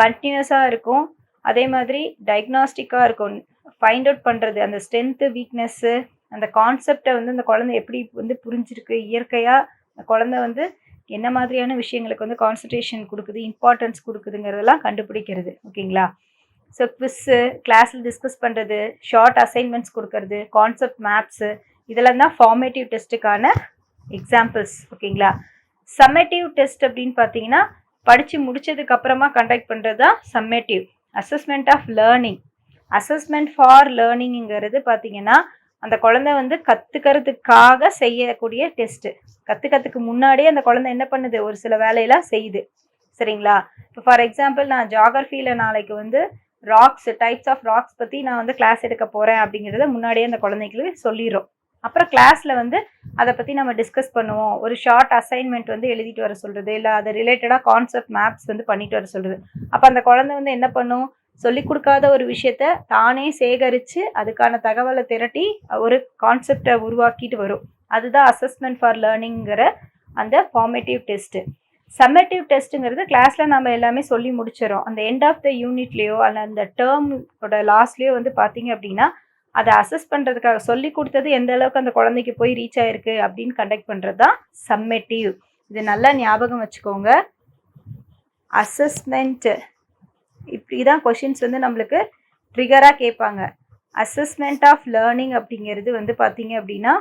கண்டினியூஸாக இருக்கும், அதே மாதிரி டயக்னாஸ்டிக்காக இருக்கும், ஃபைண்ட் அவுட் பண்ணுறது அந்த ஸ்ட்ரென்த்து வீக்னஸ்ஸு, அந்த கான்செப்டை வந்து அந்த குழந்தை எப்படி வந்து புரிஞ்சிருக்கு, இயற்கையாக அந்த குழந்தை வந்து என்ன மாதிரியான விஷயங்களுக்கு வந்து கான்சன்ட்ரேஷன் கொடுக்குது, இம்பார்ட்டன்ஸ் கொடுக்குதுங்கிறதெல்லாம் கண்டுபிடிக்கிறது. ஓகேங்களா. ஸோ குவிஸ்ஸு, கிளாஸில் டிஸ்கஸ் பண்ணுறது, ஷார்ட் அசைன்மெண்ட்ஸ் கொடுக்கறது, கான்செப்ட் மேப்ஸு, இதெல்லாம் தான் ஃபார்மேட்டிவ் டெஸ்ட்டுக்கான எக்ஸாம்பிள்ஸ். ஓகேங்களா. சம்மேட்டிவ் டெஸ்ட் அப்படின்னு பார்த்தீங்கன்னா படித்து முடித்ததுக்கப்புறமா கண்டக்ட் பண்ணுறது தான் summative. Assessment of learning, assessment for லேர்னிங்கிறது பார்த்தீங்கன்னா அந்த குழந்தை வந்து கற்றுக்கிறதுக்காக செய்யக்கூடிய டெஸ்ட்டு. கற்றுக்கிறதுக்கு முன்னாடியே அந்த குழந்தை என்ன பண்ணுது, ஒரு சில வேலையெல்லாம் செய்யுது. சரிங்களா? இப்போ ஃபார் எக்ஸாம்பிள் நான் ஜியாகிரஃபியில் நாளைக்கு வந்து டைப்ஸ் ஆஃப் ராக்ஸ் பற்றி நான் வந்து கிளாஸ் எடுக்க போகிறேன் அப்படிங்கிறத முன்னாடியே அந்த குழந்தைங்களுக்கு சொல்லிடுறோம். அப்புறம் கிளாஸில் வந்து அதை பற்றி நம்ம டிஸ்கஸ் பண்ணுவோம். ஒரு ஷார்ட் அசைன்மெண்ட் வந்து எழுதிட்டு வர சொல்கிறது, இல்லை அது ரிலேட்டடாக கான்செப்ட் மேப்ஸ் வந்து பண்ணிட்டு வர சொல்கிறது. அப்போ அந்த குழந்தை வந்து என்ன பண்ணும், சொல்லிக் கொடுக்காத ஒரு விஷயத்த தானே சேகரித்து அதுக்கான தகவலை திரட்டி ஒரு கான்செப்டை உருவாக்கிட்டு வரும். அதுதான் அசஸ்மெண்ட் ஃபார் லேர்னிங்கிற அந்த ஃபார்மேட்டிவ் டெஸ்ட்டு. சம்மேட்டிவ் டெஸ்ட்டுங்கிறது கிளாஸில் நம்ம எல்லாமே சொல்லி முடிச்சிடறோம். அந்த எண்ட் ஆஃப் த யூனிட்லேயோ அல்ல அந்த டேர்மோட லாஸ்ட்லேயோ வந்து பார்த்தீங்க அப்படின்னா அதை அசஸ் பண்ணுறதுக்காக சொல்லி கொடுத்தது எந்த அளவுக்கு அந்த குழந்தைக்கு போய் ரீச் ஆயிருக்கு அப்படின்னு கண்டக்ட் பண்ணுறது தான் சம்மேட்டிவ். இது நல்லா ஞாபகம் வச்சுக்கோங்க. அசஸ்மெண்ட் இப்படி தான் கொஷின்ஸ் வந்து நம்மளுக்கு ட்ரிகராக கேட்பாங்க. அசஸ்மெண்ட் ஆஃப் லேர்னிங் அப்படிங்கிறது வந்து பார்த்தீங்க அப்படின்னா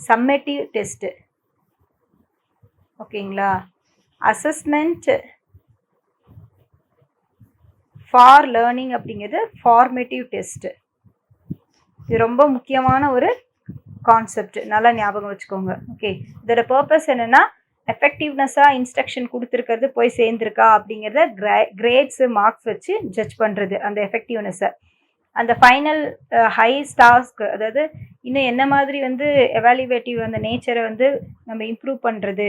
சம்மேட்டிவ் டெஸ்ட்டு. ஓகேங்களா? அசஸ்மெண்ட் ஃபார் லேர்னிங் அப்படிங்கிறது ஃபார்மேட்டிவ் டெஸ்ட்டு. இது ரொம்ப முக்கியமான ஒரு கான்செப்ட், நல்லா ஞாபகம் வச்சுக்கோங்க. ஓகே, இதோட பர்பஸ் என்னென்னா எஃபெக்டிவ்னஸாக இன்ஸ்ட்ரக்ஷன் கொடுத்துருக்கிறது போய் சேர்ந்துருக்கா அப்படிங்கிறத கிரேட்ஸு மார்க்ஸ் வச்சு ஜட்ஜ் பண்ணுறது அந்த எஃபெக்டிவ்னஸை. அந்த ஃபைனல் ஹை டாஸ்க், அதாவது இன்னும் என்ன மாதிரி வந்து எவாலுவேட்டிவ் அந்த நேச்சரை வந்து நம்ம இம்ப்ரூவ் பண்ணுறது.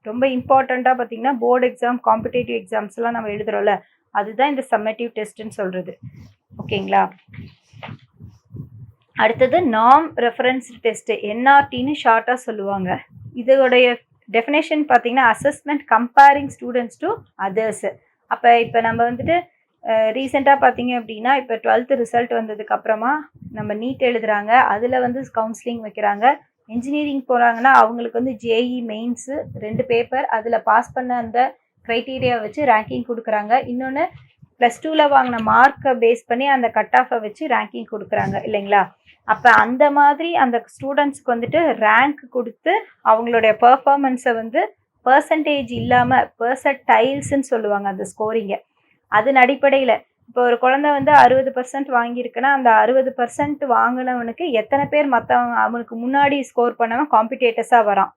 ரொம்ப இம்பார்ட்டண்ட்டாக பார்த்திங்கன்னா போர்டு எக்ஸாம், காம்படேட்டிவ் எக்ஸாம்ஸ்லாம் நம்ம எழுதுகிறோம்ல, அதுதான் இந்த சம்மேட்டிவ் டெஸ்ட்டுன்னு சொல்கிறது. ஓகேங்களா? அடுத்தது நாம் ரெஃபரன்ஸ் டெஸ்ட்டு, என்ஆர்டின்னு ஷார்ட்டாக சொல்லுவாங்க. இதோடைய டெஃபினேஷன் பார்த்தீங்கன்னா assessment comparing students to others. அப்போ இப்போ நம்ம வந்துட்டு ரீசெண்டாக பார்த்தீங்க அப்படின்னா இப்போ 12th ரிசல்ட் வந்ததுக்கப்புறமா நம்ம நீட் எழுதுகிறாங்க, அதில் வந்து கவுன்சிலிங் வைக்கிறாங்க. இன்ஜினியரிங் போகிறாங்கன்னா அவங்களுக்கு வந்து ஜேஇ மெயின்ஸு 2 பேப்பர், அதில் பாஸ் பண்ண அந்த க்ரைட்டீரியா வச்சு ரேங்கிங் கொடுக்குறாங்க. இன்னொன்று +2ல் வாங்கின மார்க்கை பேஸ் பண்ணி அந்த கட் ஆஃபை வச்சு ரேங்கிங் கொடுக்குறாங்க இல்லைங்களா? அப்போ அந்த மாதிரி அந்த ஸ்டூடெண்ட்ஸ்க்கு வந்துட்டு ரேங்க் கொடுத்து அவங்களுடைய பர்ஃபார்மன்ஸை வந்து பர்சன்டேஜ் இல்லாமல் பர்சன்டைல்ஸ்ன்னு சொல்லுவாங்க அந்த ஸ்கோரிங்கை. அதன் அடிப்படையில் இப்போ ஒரு குழந்தை வந்து 60% வாங்கியிருக்குன்னா அந்த 60% வாங்கினவனுக்கு எத்தனை பேர் மற்றவங்க அவனுக்கு முன்னாடி ஸ்கோர் பண்ணவன் காம்படிட்டர்ஸாக வரான்.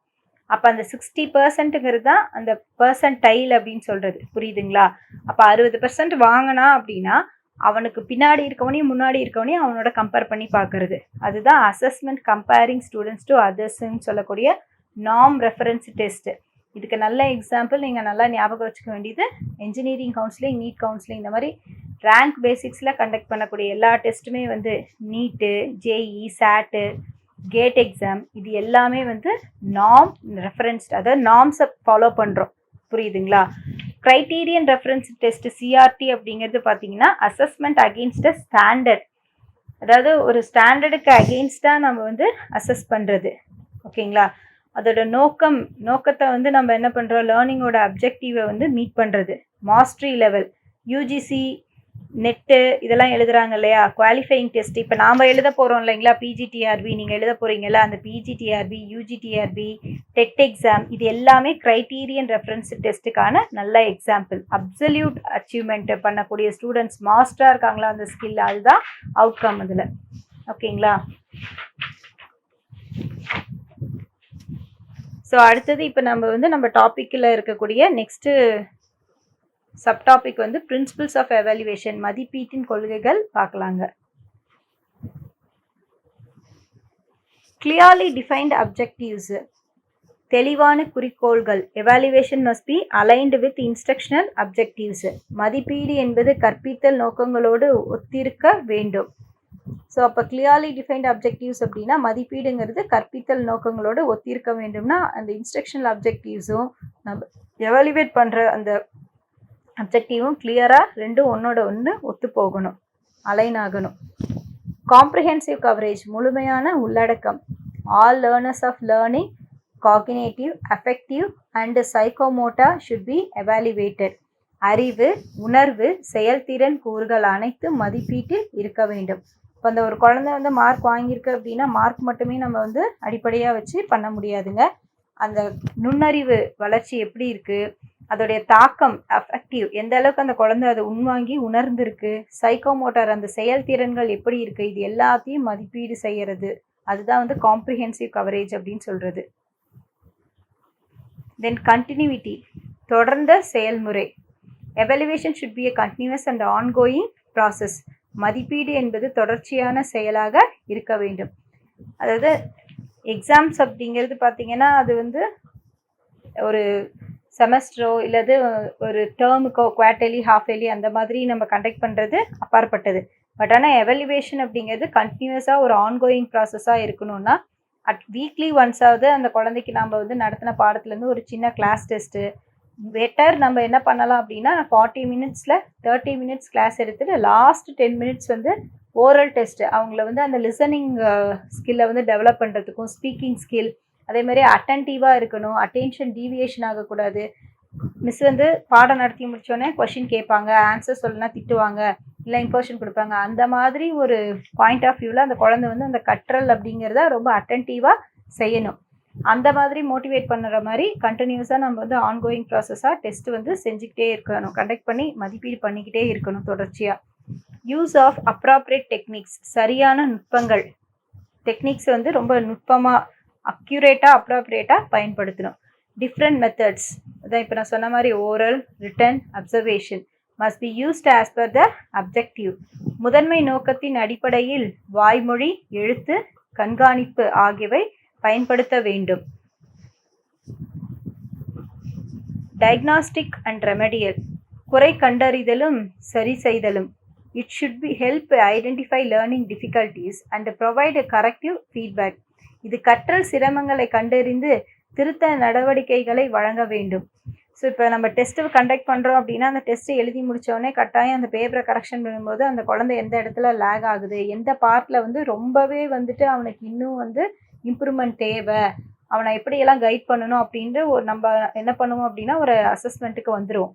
அப்போ அந்த 60%ங்கிறது தான் அந்த பர்சன்டைல் அப்படின்னு சொல்கிறது. புரியுதுங்களா? அப்போ 60% வாங்கினா அப்படின்னா அவனுக்கு பின்னாடி இருக்கவனையும் முன்னாடி இருக்கவனையும் அவனோட கம்பேர் பண்ணி பார்க்கறது. அதுதான் அசஸ்மெண்ட் கம்பேரிங் ஸ்டூடெண்ட்ஸ் டு அதர்ஸ்ன்னு சொல்லக்கூடிய நாம் ரெஃபரன்ஸ் டெஸ்ட்டு. இதுக்கு நல்ல எக்ஸாம்பிள் நீங்கள் நல்லா ஞாபகம் வச்சுக்க வேண்டியது இன்ஜினியரிங் கவுன்சிலிங், நீட் கவுன்சிலிங், இந்த மாதிரி ரேங்க் பேசிக்ஸில் கண்டக்ட் பண்ணக்கூடிய எல்லா டெஸ்ட்டுமே வந்து நீட்டு, ஜேஇ, சாட்டு, கேட் எக்ஸாம், இது எல்லாமே வந்து நாம் ரெஃபரன்ஸ், அதாவது நாம்ஸை ஃபாலோ பண்ணுறோம். புரியுதுங்களா? க்ரைட்டீரியன் ரெஃபரன்ஸ் டெஸ்ட் சிஆர்டி அப்படிங்கிறது பார்த்தீங்கன்னா அசஸ்மெண்ட் அகெயின்ஸ்ட் அ ஸ்டாண்டர்ட், அதாவது ஒரு ஸ்டாண்டர்டுக்கு அகெயின்ஸ்டாக நம்ம வந்து அசஸ் பண்ணுறது. ஓகேங்களா? அதோட நோக்கத்தை வந்து நம்ம என்ன பண்ணுறோம், லேர்னிங்கோட அப்ஜெக்டிவை வந்து மீட் பண்ணுறது. மாஸ்ட்ரி லெவல், யூஜிசி, நெட்டு இதெல்லாம் எழுதுகிறாங்க இல்லையா, குவாலிஃபையிங் டெஸ்ட். இப்போ நாம் எழுத போகிறோம் இல்லைங்களா, பிஜிடிஆர்பி, நீங்கள் எழுத போகிறீங்களா, அந்த பிஜிடிஆர்பி, யூஜிடிஆர்பி, டெட் எக்ஸாம், இது எல்லாமே க்ரைட்டீரியன் ரெஃபரன்ஸ் டெஸ்ட்டுக்கான நல்ல எக்ஸாம்பிள். அப்சல்யூட் அச்சீவ்மெண்ட் பண்ணக்கூடிய ஸ்டூடெண்ட்ஸ் மாஸ்டராக இருக்காங்களா அந்த ஸ்கில், அதுதான் அவுட்கம் அதில். ஓகேங்களா? ஸோ அடுத்தது இப்போ நம்ம டாப்பிக்கில் இருக்கக்கூடிய நெக்ஸ்ட்டு சப்டாபிக் வந்து பிரின்சிபிள்ஸ் ஆஃப் எவாலுவேஷன், மதிப்பீட்டின் கொள்கைகள் பார்க்கலாங்க. கிளியர்லி டிஃபைன்ட் அப்ஜெக்டிவ்ஸ், தெளிவான குறிக்கோள்கள். Evaluation must be aligned with instructional objectives. மதிப்பீடு என்பது கற்பித்தல் நோக்கங்களோடு ஒத்திருக்க வேண்டும். ஸோ அப்போ கிளியர்லி டிஃபைன்ட் அப்ஜெக்டிவ்ஸ் அப்படின்னா மதிப்பீடுங்கிறது கற்பித்தல் நோக்கங்களோடு ஒத்திருக்க வேண்டும்னா அந்த இன்ஸ்ட்ரக்ஷனல் அப்ஜெக்டிவ்ஸும் நம்ம எவாலுவேட் பண்ணுற அந்த அப்ஜெக்டிவும் கிளியராக ரெண்டும் ஒன்றோட ஒன்று ஒத்து போகணும், அலைன் ஆகணும். காம்ப்ரிஹென்சிவ் கவரேஜ், முழுமையான உள்ளடக்கம். All learners of learning, cognitive, affective and psychomotor should be evaluated. அறிவு, உணர்வு, செயல்திறன் கூறுகள் அனைத்தும் மதிப்பீட்டில் இருக்க வேண்டும். இப்போ அந்த ஒரு குழந்தை வந்து மார்க் வாங்கியிருக்கு அப்படின்னா மார்க் மட்டுமே நம்ம வந்து அடிப்படையாக வச்சு பண்ண முடியாதுங்க. அந்த நுண்ணறிவு வளர்ச்சி எப்படி இருக்குது, அதோடைய தாக்கம் அஃபெக்டிவ் எந்த அளவுக்கு அந்த குழந்தை அதை உள்வாங்கி உணர்ந்திருக்கு, சைக்கோமோட்டார் அந்த செயல்திறன்கள் எப்படி இருக்கு, இது எல்லாத்தையும் மதிப்பீடு செய்யறது. அதுதான் வந்து காம்ப்ரிஹென்சிவ் கவரேஜ் அப்படின்னு சொல்றது. தென் கண்டினியூட்டி, தொடர்ந்த செயல்முறை. Evaluation should be a continuous and ongoing process. மதிப்பீடு என்பது தொடர்ச்சியான செயலாக இருக்க வேண்டும். அதாவது எக்ஸாம்ஸ் அப்படிங்கிறது பார்த்தீங்கன்னா அது வந்து ஒரு செமஸ்டரோ இல்லது ஒரு டேர்முக்கோ குவார்டர்லி ஹாஃப் இயர்லி அந்த மாதிரி நம்ம கண்டக்ட் பண்ணுறது அப்பாற்பட்டது. பட் ஆனால் எவலுவேஷன் அப்படிங்கிறது கண்டினியூஸாக ஒரு ஆன்கோயிங் ப்ராசஸாக இருக்கணும்னா வீக்லி ஒன்ஸாவது அந்த குழந்தைக்கு நம்ம வந்து நடத்தின பாடத்துலேருந்து ஒரு சின்ன கிளாஸ் டெஸ்ட்டு பெட்டர் நம்ம என்ன பண்ணலாம் அப்படின்னா 40 மினிட்ஸில் 30 மினிட்ஸ் கிளாஸ் எடுத்துகிட்டு லாஸ்ட் 10 மினிட்ஸ் வந்து ஓரல் டெஸ்ட்டு அவங்கள வந்து அந்த லிசனிங் ஸ்கில்லை வந்து டெவலப் பண்ணுறதுக்கும் ஸ்பீக்கிங் ஸ்கில் அதே மாதிரி அட்டன்டிவாக இருக்கணும், அட்டென்ஷன் டீவியேஷன் ஆகக்கூடாது. மிஸ் வந்து பாடம் நடத்தி முடித்தோடனே கொஷின் கேட்பாங்க, ஆன்சர் சொல்லனா திட்டுவாங்க, இல்லை இம்போர்ஷன் கொடுப்பாங்க. அந்த மாதிரி ஒரு பாயிண்ட் ஆஃப் வியூவில் அந்த குழந்தை வந்து அந்த கற்றல் அப்படிங்கிறத ரொம்ப அட்டன்டிவாக செய்யணும். அந்த மாதிரி மோட்டிவேட் பண்ணுற மாதிரி கண்டினியூஸாக நம்ம வந்து ஆன்கோயிங் ப்ராசஸாக டெஸ்ட் வந்து செஞ்சுக்கிட்டே இருக்கணும், கண்டக்ட் பண்ணி மதிப்பீடு பண்ணிக்கிட்டே இருக்கணும் தொடர்ச்சியாக. யூஸ் ஆஃப் அப்ராப்ரியேட் டெக்னிக்ஸ், சரியான நுட்பங்கள். டெக்னிக்ஸ் வந்து ரொம்ப நுட்பமாக அக்யூரேட்டாக அப்ராப்ரியேட்டாக பயன்படுத்தணும். டிஃப்ரெண்ட் மெத்தட்ஸ், அதான் இப்போ நான் சொன்ன மாதிரி oral, written, observation must be used as per the objective. முதன்மை நோக்கத்தின் அடிப்படையில் வாய்மொழி, எழுத்து, கண்காணிப்பு ஆகியவை பயன்படுத்த வேண்டும். டயக்னாஸ்டிக் அண்ட் ரெமடியல், குறை கண்டறிதலும் சரி செய்தலும். It should be help identify learning difficulties and provide corrective feedback. இது கற்றல் சிரமங்களை கண்டறிந்து திருத்த நடவடிக்கைகளை வழங்க வேண்டும். ஸோ இப்போ நம்ம டெஸ்ட்டு கண்டக்ட் பண்ணுறோம் அப்படின்னா அந்த டெஸ்ட்டு எழுதி முடித்தோடனே கட்டாயம் அந்த பேப்பரை கரெக்ஷன் பண்ணும்போது அந்த குழந்தை எந்த இடத்துல லேக் ஆகுது, எந்த பார்ட்டில் வந்து ரொம்பவே வந்துட்டு அவனுக்கு இன்னும் வந்து இம்ப்ரூவ்மெண்ட் தேவை, அவனை எப்படியெல்லாம் கைட் பண்ணணும் அப்படின்ட்டு ஒரு நம்ம என்ன பண்ணுவோம் அப்படின்னா ஒரு அசஸ்மெண்ட்டுக்கு வந்துடுவோம்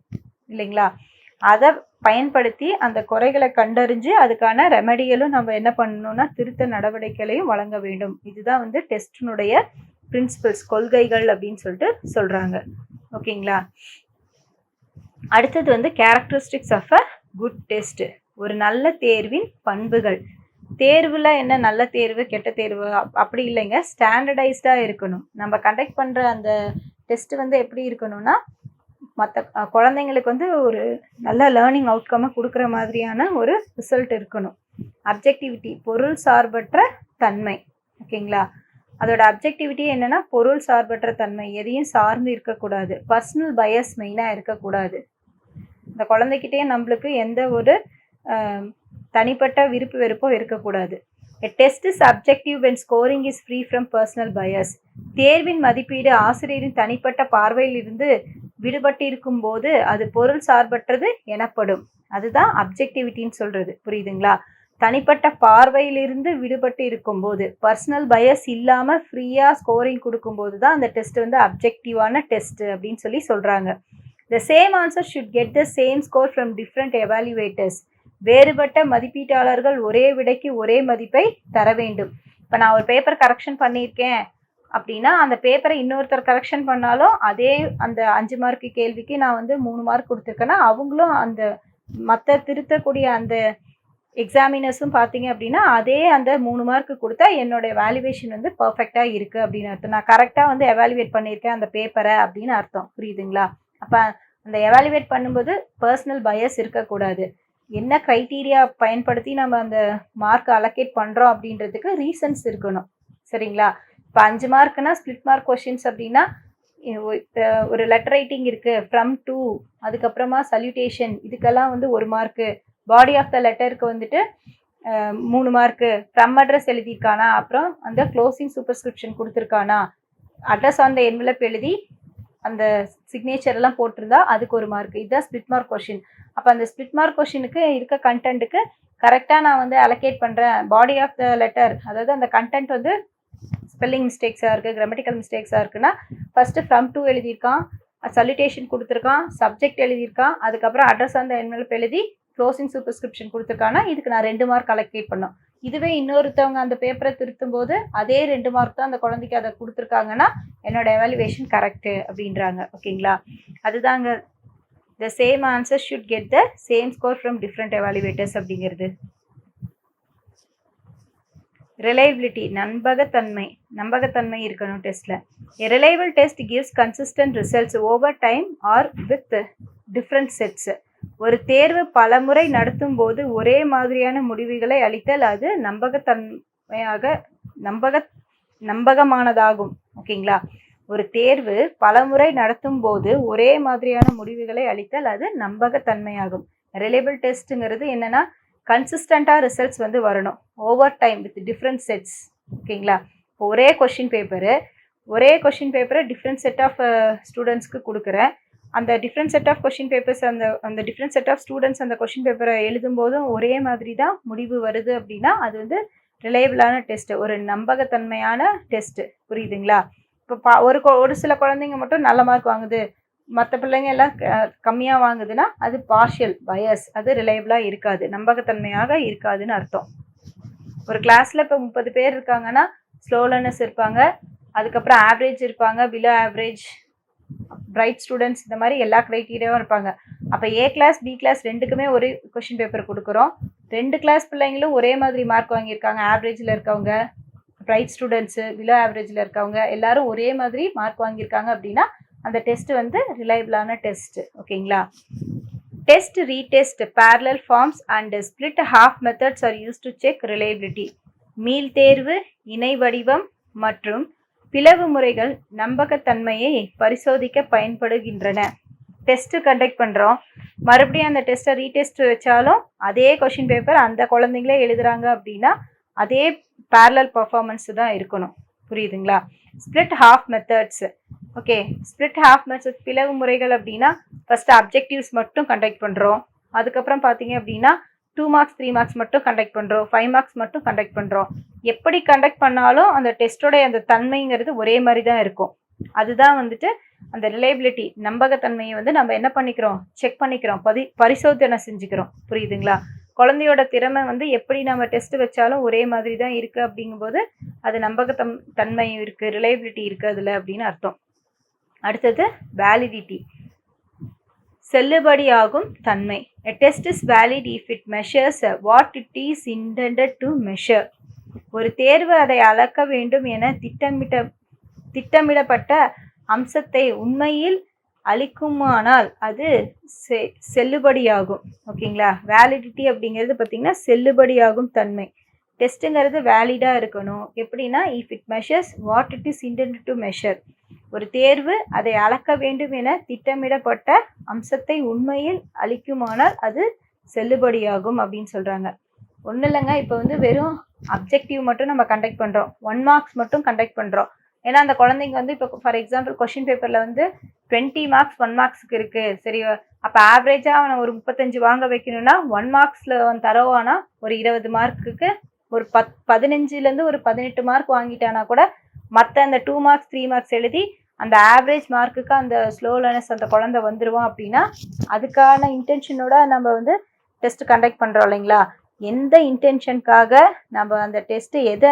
இல்லைங்களா. அதை பயன்படுத்தி அந்த குறைகளை கண்டறிஞ்சு அதுக்கான ரெமடியலும் நம்ம என்ன பண்ணணும்னா திருத்த நடவடிக்கைகளையும் வழங்க வேண்டும். இதுதான் வந்து டெஸ்டினுடைய பிரின்சிபல்ஸ், கொள்கைகள் அப்படின்னு சொல்லிட்டு சொல்கிறாங்க. ஓகேங்களா. அடுத்தது வந்து characteristics of a good test, ஒரு நல்ல தேர்வின் பண்புகள். தேர்வில் என்ன நல்ல தேர்வு கெட்ட தேர்வு அப்படி இல்லைங்க, ஸ்டாண்டர்டைஸ்டாக இருக்கணும். நம்ம கண்டக்ட் பண்ணுற அந்த டெஸ்ட்டு வந்து எப்படி இருக்கணும்னா மற்ற குழந்தைங்களுக்கு வந்து ஒரு நல்ல லேர்னிங் அவுட்கம்மை கொடுக்குற மாதிரியான ஒரு ரிசல்ட் இருக்கணும். அப்ஜெக்டிவிட்டி, பொருள் சார்பற்ற தன்மை. ஓகேங்களா. அதோட அப்ஜெக்டிவிட்டி என்னென்னா பொருள் சார்பற்ற தன்மை, எதையும் சார்ந்து இருக்கக்கூடாது. பர்சனல் பயஸ் மெயினாக இருக்கக்கூடாது. இந்த குழந்தைகிட்டே நம்மளுக்கு எந்த ஒரு தனிப்பட்ட விருப்பு வெறுப்போ இருக்கக்கூடாது. A test is subjective when scoring is free from personal bias. தேர்வின் மதிப்பீடு ஆசிரியரின் தனிப்பட்ட பார்வையிலிருந்து விடுபட்டிருக்கும் போது அது பொருள் சார்பற்றது எனப்படும். அதுதான் அப்ஜெக்டிவிட்டின்னு சொல்றது, புரியுதுங்களா. தனிப்பட்ட பார்வையிலிருந்து விடுபட்டு இருக்கும்போது, பர்சனல் பயஸ் இல்லாமல் ஃப்ரீயாக ஸ்கோரிங் கொடுக்கும்போது தான் அந்த டெஸ்ட் வந்து அப்ஜெக்டிவான டெஸ்ட் அப்படின்னு சொல்லி சொல்கிறாங்க. The same answer should get the same score from different evaluators. வேறுபட்ட மதிப்பீட்டாளர்கள் ஒரே விடைக்கு ஒரே மதிப்பை தர வேண்டும். இப்போ நான் ஒரு பேப்பர் கரெக்ஷன் பண்ணியிருக்கேன் அப்படின்னா அந்த பேப்பரை இன்னொருத்தர் கரெக்ஷன் பண்ணாலும் அதே அந்த 5 மார்க்கு கேள்விக்கு நான் வந்து 3 மார்க் கொடுத்துருக்கேன்னா அவங்களும் அந்த மற்ற திருத்தக்கூடிய அந்த எக்ஸாமினர்ஸும் பார்த்தீங்க அப்படின்னா அதே அந்த 3 மார்க்கு கொடுத்தா என்னோட வேல்யூவேஷன் வந்து பர்ஃபெக்டாக இருக்குது அப்படின்னு அர்த்தம். நான் கரெக்டாக வந்து எவாலுவேட் பண்ணியிருக்கேன் அந்த பேப்பரை அப்படின்னு அர்த்தம், புரியுதுங்களா. அப்போ அந்த எவாலுவேட் பண்ணும்போது பர்சனல் பயஸ் இருக்கக்கூடாது. என்ன க்ரைட்டீரியா பயன்படுத்தி நம்ம அந்த மார்க் அலோகேட் பண்ணுறோம் அப்படின்றதுக்கு ரீசன்ஸ் இருக்கணும், சரிங்களா. இப்போ 5 மார்க்குனா ஸ்பிளிட் மார்க் கொஷின்ஸ் அப்படின்னா ஒரு லெட்டர் ரைட்டிங் இருக்குது ஃப்ரம் டு, அதுக்கப்புறமா சல்யூட்டேஷன், இதுக்கெல்லாம் வந்து 1 மார்க்கு. பாடி ஆஃப் த லெட்டருக்கு வந்துட்டு 3 மார்க்கு. ஃப்ரம் அட்ரஸ் எழுதியிருக்கானா, அப்புறம் அந்த க்ளோசிங் சூப்பர்ஸ்கிரிப்ஷன் கொடுத்துருக்கானா, அட்ரஸ் ஆன் த என்வலப் எழுதி அந்த சிக்னேச்சர் எல்லாம் போட்டிருந்தா அதுக்கு 1 மார்க். இதுதான் ஸ்பிளிட் மார்க் கொஷின். அப்போ அந்த ஸ்பிளிட் மார்க் கொஷினுக்கு இருக்க கண்டென்ட்டுக்கு கரெக்டாக நான் வந்து அலோகேட் பண்ணுறேன். பாடி ஆஃப் த லெட்டர், அதாவது அந்த கண்டென்ட் வந்து ஸ்பெல்லிங் மிஸ்டேக்ஸாக இருக்குது, கிராமட்டிக்கல் மிஸ்டேக்ஸாக இருக்குன்னா ஃபஸ்ட்டு ஃப்ரம் டு எழுதியிருக்கான், சல்யூட்டேஷன் கொடுத்துருக்கான், சப்ஜெக்ட் எழுதியிருக்கான், அதுக்கப்புறம் அட்ரஸ் ஆன் த என்வலப் எழுதி க்ளோசிங் சூப்பர்ஸ்கிரிப்ஷன் கொடுத்துருக்கானா இதுக்கு நான் 2 மார்க் அலோகேட் பண்ணோம். இதுவே இன்னொருத்தவங்க அந்த பேப்பரை திருத்தும் போது அதே 2 மார்க் தான் அந்த குழந்தைக்கு அதை கொடுத்துருக்காங்கன்னா என்னோட எவாலுவேஷன் கரெக்டு அப்படின்றாங்க. ஓகேங்களா? அதுதாங்க the same answer should get the same score from different evaluators அப்படிங்கிறது. ரிலையபிலிட்டி, நம்பகத்தன்மை இருக்கணும் டெஸ்ட்ல. A reliable test gives consistent results over time or with different sets. ஒரு தேர்வு பலமுறை நடத்தும் போது ஒரே மாதிரியான முடிவுகளை அளித்தல் அது நம்பகமானதாகும். ஓகேங்களா? ஒரு தேர்வு பலமுறை நடத்தும் போது ஒரே மாதிரியான முடிவுகளை அளித்தல் அது நம்பகத்தன்மையாகும். ரிலையபிள் டெஸ்ட்டுங்கிறது என்னன்னா கன்சிஸ்டண்ட்டாக ரிசல்ட்ஸ் வந்து வரணும் over time with different sets. ஓகேங்களா? ஒரே கொஷின் பேப்பரை டிஃப்ரெண்ட் செட் ஆஃப் ஸ்டூடெண்ட்ஸ்க்கு கொடுக்குறேன். அந்த different set of question papers அந்த டிஃப்ரெண்ட் செட் ஆஃப் ஸ்டூடெண்ட்ஸ் அந்த கொஷின் பேப்பரை எழுதும் போதும் ஒரே மாதிரி தான் முடிவு வருது அப்படின்னா அது வந்து ரிலையபிளான டெஸ்ட்டு, ஒரு நம்பகத்தன்மையான டெஸ்ட்டு. புரியுதுங்களா? இப்போ ஒரு சில குழந்தைங்க மட்டும் நல்ல மார்க் வாங்குது, மற்ற பிள்ளைங்க எல்லாம் கம்மியாக வாங்குதுன்னா அது பார்ஷியல் பயஸ், அது ரிலையபிளாக இருக்காது, நம்பகத்தன்மையாக இருக்காதுன்னு அர்த்தம். ஒரு கிளாஸில் இப்போ 30 பேர் இருக்காங்கன்னா ஸ்லோ லேர்னர்ஸ் இருப்பாங்க, அதுக்கப்புறம் ஆவரேஜ் இருப்பாங்க, பிலோ ஆவரேஜ், பிரைட் ஸ்டூடெண்ட்ஸ், இந்த மாதிரி எல்லா க்ரைட்டீரியாவும் இருப்பாங்க. அப்போ ஏ கிளாஸ் பி கிளாஸ் ரெண்டுக்குமே ஒரு கொஷின் பேப்பர் கொடுக்குறோம். 2 கிளாஸ் பிள்ளைங்களும் ஒரே மாதிரி மார்க் வாங்கியிருக்காங்க, ஆவரேஜில் இருக்கவங்க, பிரைட் ஸ்டூடெண்ட்ஸு, பிலோ ஆவரேஜில் இருக்கவங்க எல்லாரும் ஒரே மாதிரி மார்க் வாங்கியிருக்காங்க அப்படின்னா அந்த டெஸ்ட் வந்து ரிலையபிளான டெஸ்ட். ஓகேங்களா? Test, retest, parallel forms and split half methods are use to check reliability. மீள்தேர்வு, இணை வடிவம் மற்றும் பிளவு முறைகள் நம்பகத்தன்மையை பரிசோதிக்க பயன்படுகின்றன. டெஸ்ட்டு கண்டக்ட் பண்ணுறோம், மறுபடியும் அந்த டெஸ்ட்டை ரீடெஸ்ட் வச்சாலும் அதே கொஷின் பேப்பர் அந்த குழந்தைங்களே எழுதுகிறாங்க அப்படின்னா அதே parallel பர்ஃபார்மன்ஸ் தான் இருக்கணும். புரியுதுங்களா? Split half methods. Okay, split half methods பிளவு முறைகள் அப்படின்னா ஃபஸ்ட்டு அப்ஜெக்டிவ்ஸ் மட்டும் கண்டக்ட் பண்ணுறோம், அதுக்கப்புறம் பார்த்தீங்க அப்படின்னா 2 மார்க்ஸ் 3 மார்க்ஸ் மட்டும் கண்டக்ட் பண்ணுறோம், 5 மார்க்ஸ் மட்டும் கண்டக்ட் பண்ணுறோம். எப்படி கண்டக்ட் பண்ணாலும் அந்த டெஸ்ட்டோடைய அந்த தன்மைங்கிறது ஒரே மாதிரி தான் இருக்கும். அதுதான் வந்துட்டு அந்த ரிலையபிலிட்டி, நம்பகத்தன்மையை வந்து நம்ம என்ன பண்ணிக்கிறோம், செக் பண்ணிக்கிறோம், பரிசோதனை செஞ்சுக்கிறோம். புரியுதுங்களா? குழந்தையோட திறமை வந்து எப்படி நம்ம டெஸ்ட் வச்சாலும் ஒரே மாதிரி தான் இருக்குது அப்படிங்கும்போது அது நம்பகத்தன்மை இருக்குது, ரிலையபிலிட்டி இருக்குது அதில் அப்படின்னு அர்த்தம். அடுத்தது வேலிடிட்டி, செல்லுபடியாகும் தன்மை. A test is valid if it measures what it is intended to measure. ஒரு தேர்வு அதை அளக்க வேண்டும் என திட்டமிடப்பட்ட அம்சத்தை உண்மையில் அளிக்குமானால் அது செல்லுபடியாகும். ஓகேங்களா? வேலிடிட்டி அப்படிங்கிறது பார்த்திங்கன்னா செல்லுபடியாகும் தன்மை. டெஸ்ட்டுங்கிறது வேலிடாக இருக்கணும். எப்படின்னா if it measures what it is intended to measure. ஒரு தேர்வு அதை அளக்க வேண்டும் என திட்டமிடப்பட்ட அம்சத்தை உண்மையில் அளிக்குமானால் அது செல்லுபடியாகும் அப்படின்னு சொல்கிறாங்க. ஒன்றும் இல்லைங்க, இப்போ வந்து வெறும் அப்ஜெக்டிவ் மட்டும் நம்ம கண்டக்ட் பண்ணுறோம், 1 மார்க்ஸ் மட்டும் கண்டக்ட் பண்ணுறோம். ஏன்னா அந்த குழந்தைங்க வந்து இப்போ ஃபார் எக்ஸாம்பிள் கொஷின் பேப்பரில் வந்து 20 மார்க்ஸ் 1 மார்க்ஸுக்கு இருக்குது. சரி, அப்போ ஆவரேஜாக அவனை ஒரு 35 வாங்க வைக்கணும்னா 1 மார்க்ஸில் அவன் தரவானா ஒரு 20 மார்க்குக்கு ஒரு 15லேருந்து ஒரு 18 மார்க் வாங்கிட்டானா கூட மற்ற அந்த 2 மார்க்ஸ் 3 மார்க்ஸ் எழுதி அந்த ஆவரேஜ் மார்க்குக்கு அந்த ஸ்லோ லேர்னர்ஸ் அந்த குழந்தை வந்துடுவான். அப்படின்னா அதுக்கான இன்டென்ஷனோட நம்ம வந்து டெஸ்ட் கண்டக்ட் பண்ணுறோம் இல்லைங்களா? எந்த இன்டென்ஷனுக்காக நம்ம அந்த டெஸ்ட்டு எதை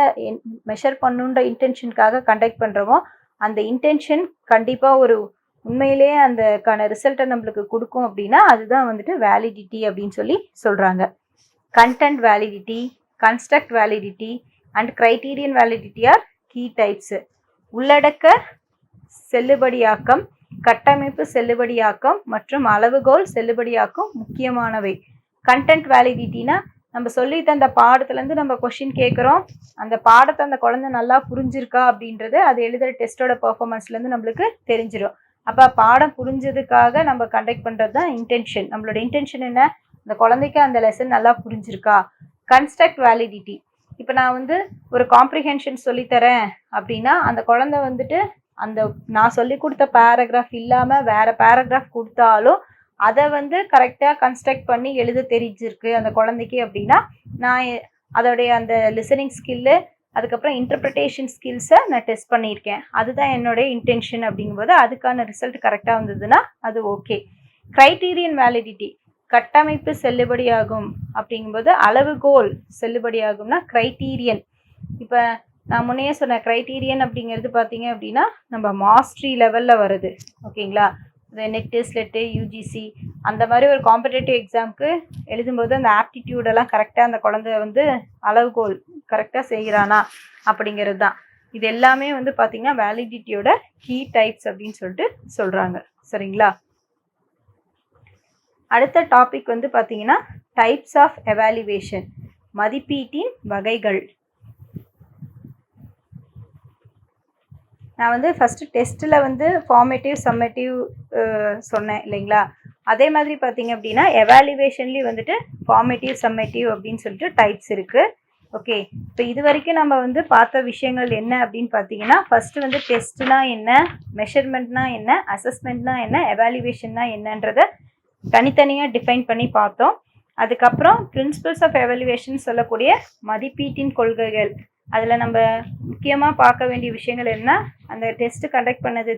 மெஷர் பண்ணுன்ற இன்டென்ஷனுக்காக கண்டக்ட் பண்ணுறோமோ அந்த இன்டென்ஷன் கண்டிப்பாக ஒரு உண்மையிலேயே அந்தக்கான ரிசல்ட்டை நம்மளுக்கு கொடுக்கும். அப்படின்னா அதுதான் வந்துட்டு வேலிடிட்டி அப்படின்னு சொல்லி சொல்கிறாங்க. Content validity, construct validity and criterion validity are key types. உள்ளடக்க செல்லுபடியாக்கம், கட்டமைப்பு செல்லுபடியாக்கம் மற்றும் அளவுகோல் செல்லுபடியாக்கம் முக்கியமானவை. கண்டென்ட் வேலிடிட்டினா நம்ம சொல்லி தந்த பாடத்துலேருந்து நம்ம கொஷின் கேட்குறோம், அந்த பாடத்தை அந்த குழந்தை நல்லா புரிஞ்சிருக்கா அப்படின்றது அது எழுதுகிற டெஸ்ட்டோட பர்ஃபார்மன்ஸ்லேருந்து நம்மளுக்கு தெரிஞ்சிடும். அப்போ பாடம் புரிஞ்சதுக்காக நம்ம கண்டக்ட் பண்ணுறது தான் இன்டென்ஷன். நம்மளோட இன்டென்ஷன் என்ன, அந்த குழந்தைக்கு அந்த லெசன் நல்லா புரிஞ்சிருக்கா. கன்ஸ்ட்ரக்ட் வேலிடிட்டி, இப்போ நான் வந்து ஒரு காம்ப்ரிஹென்ஷன் சொல்லித்தரேன் அப்படின்னா அந்த குழந்தை வந்துட்டு அந்த நான் சொல்லி கொடுத்த பேராகிராஃப் இல்லாமல் வேறு பேராகிராஃப் கொடுத்தாலும் அதை வந்து கரெக்டாக கன்ஸ்ட்ரக்ட் பண்ணி எழுத தெரிஞ்சிருக்கு அந்த குழந்தைக்கு அப்படின்னா நான் அதோடைய அந்த லிசனிங் ஸ்கில்லு அதுக்கப்புறம் இன்டர்பிரிட்டேஷன் ஸ்கில்ஸை நான் டெஸ்ட் பண்ணியிருக்கேன், அதுதான் என்னுடைய இன்டென்ஷன். அப்படிங்கும்போது அதுக்கான ரிசல்ட் கரெக்டாக வந்ததுன்னா அது ஓகே. க்ரைட்டீரியன் வேலிடிட்டி, கட்டமைப்பு செல்லுபடியாகும் அப்படிங்கும்போது அளவுகோல் செல்லுபடியாகும்னா கிரைட்டீரியன். இப்போ நான் முன்னையே சொன்ன கிரைட்டீரியன் அப்படிங்கிறது பார்த்தீங்க அப்படின்னா நம்ம மாஸ்ட்ரி லெவலில் வருது. ஓகேங்களா? நெட்டு ஸ்லெட்டு யூஜிசி அந்த மாதிரி ஒரு காம்படேட்டிவ் எக்ஸாமுக்கு எழுதும்போது அந்த ஆப்டிடியூடெல்லாம் கரெக்டாக அந்த குழந்தை வந்து அளவுகோல் கரெக்டாக செய்கிறானா அப்படிங்கிறது தான். இது எல்லாமே வந்து பார்த்தீங்கன்னா வேலிடிட்டியோட கீ டைப்ஸ் அப்படின்னு சொல்லிட்டு சொல்கிறாங்க. சரிங்களா? அடுத்த டாபிக் வந்து பார்த்தீங்கன்னா டைப்ஸ் ஆஃப் எவாலுவேஷன், மதிப்பீட்டின் வகைகள். நான் வந்து ஃபஸ்ட்டு டெஸ்ட்டில் வந்து ஃபார்மேட்டிவ் சம்மேட்டிவ் சொன்னேன் இல்லைங்களா? அதே மாதிரி பார்த்தீங்க அப்படின்னா எவாலுவேஷன்லேயும் வந்துட்டு ஃபார்மேட்டிவ் சம்மேட்டிவ் அப்படின்னு சொல்லிட்டு டைப்ஸ் இருக்குது. ஓகே, இப்போ இது வரைக்கும் நம்ம வந்து பார்த்த விஷயங்கள் என்ன அப்படின்னு பார்த்தீங்கன்னா, ஃபஸ்ட்டு வந்து டெஸ்ட்னா என்ன, மெஷர்மெண்ட்னா என்ன, அசஸ்மெண்ட்னா என்ன, எவாலுவேஷன்னா என்னன்றதை தனித்தனியாக டிஃபைன் பண்ணி பார்த்தோம். அதுக்கப்புறம் பிரின்சிபல்ஸ் ஆஃப் எவாலுவேஷன் சொல்லக்கூடிய மதிப்பீட்டின் கொள்கைகள், அதில் நம்ம முக்கியமாக பார்க்க வேண்டிய விஷயங்கள் என்ன, அந்த டெஸ்ட்டு கண்டக்ட் பண்ணது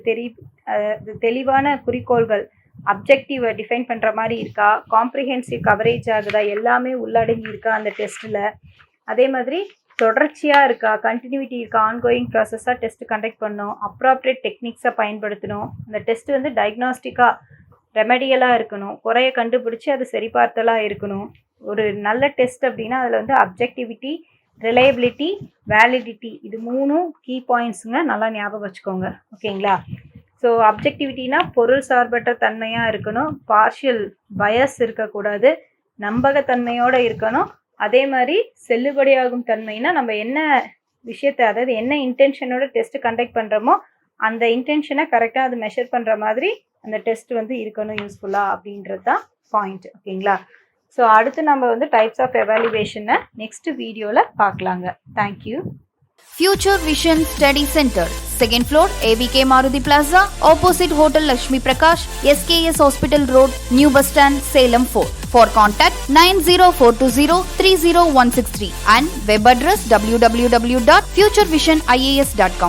தெளிவான குறிக்கோள்கள், அப்ஜெக்டிவை டிஃபைன் பண்ணுற மாதிரி இருக்கா, காம்ப்ரிஹென்சிவ் கவரேஜ் ஆகுதா, எல்லாமே உள்ளடங்கி இருக்கா அந்த டெஸ்ட்டில், அதே மாதிரி தொடர்ச்சியாக இருக்கா, கண்டினியூட்டி இருக்கா, ஆன்கோயிங் ப்ராசஸாக டெஸ்ட்டு கண்டக்ட் பண்ணணும், அப்ராப்ரியேட் டெக்னிக்ஸை பயன்படுத்தணும், அந்த டெஸ்ட்டு வந்து டயக்னாஸ்டிக்காக ரெமடியலாக இருக்கணும், குறைய கண்டுபிடிச்சி அது சரிபார்த்தலாக இருக்கணும். ஒரு நல்ல டெஸ்ட் அப்படின்னா அதில் வந்து அப்ஜெக்டிவிட்டி, ரிலையபிலிட்டி, வேலிடிட்டி, இது 3 கீ பாயிண்ட்ஸுங்க. நல்லா ஞாபகம் வச்சுக்கோங்க. ஓகேங்களா? ஸோ அப்ஜெக்டிவிட்டினா பொருள் சார்பற்ற தன்மையாக இருக்கணும், பார்ஷியல் பயஸ் இருக்கக்கூடாது, நம்பகத்தன்மையோடு இருக்கணும். அதே மாதிரி செல்லுபடியாகும் தன்மைனா நம்ம என்ன விஷயத்தை, அதாவது என்ன இன்டென்ஷனோட டெஸ்ட்டு கண்டக்ட் பண்ணுறோமோ அந்த இன்டென்ஷனை கரெக்டாக அது மெஷர் பண்ணுற மாதிரி அந்த டெஸ்ட் வந்து இருக்கணும் யூஸ்ஃபுல்லாக, அப்படின்றது தான் பாயிண்ட். ஓகேங்களா? ஸோ அடுத்து நம்ம வந்து டைப்ஸ் ஆஃப் எவாலுவேஷனை நெக்ஸ்ட் வீடியோவில் பார்க்கலாங்க. Thank you. Future Vision Study Center, 2nd floor, ABK Maruti Plaza, opposite Hotel Lakshmi Prakash, SKS Hospital Road, New Bus Stand, Salem 4. For contact 90420 30163 and web address www.futurevision.ias.com.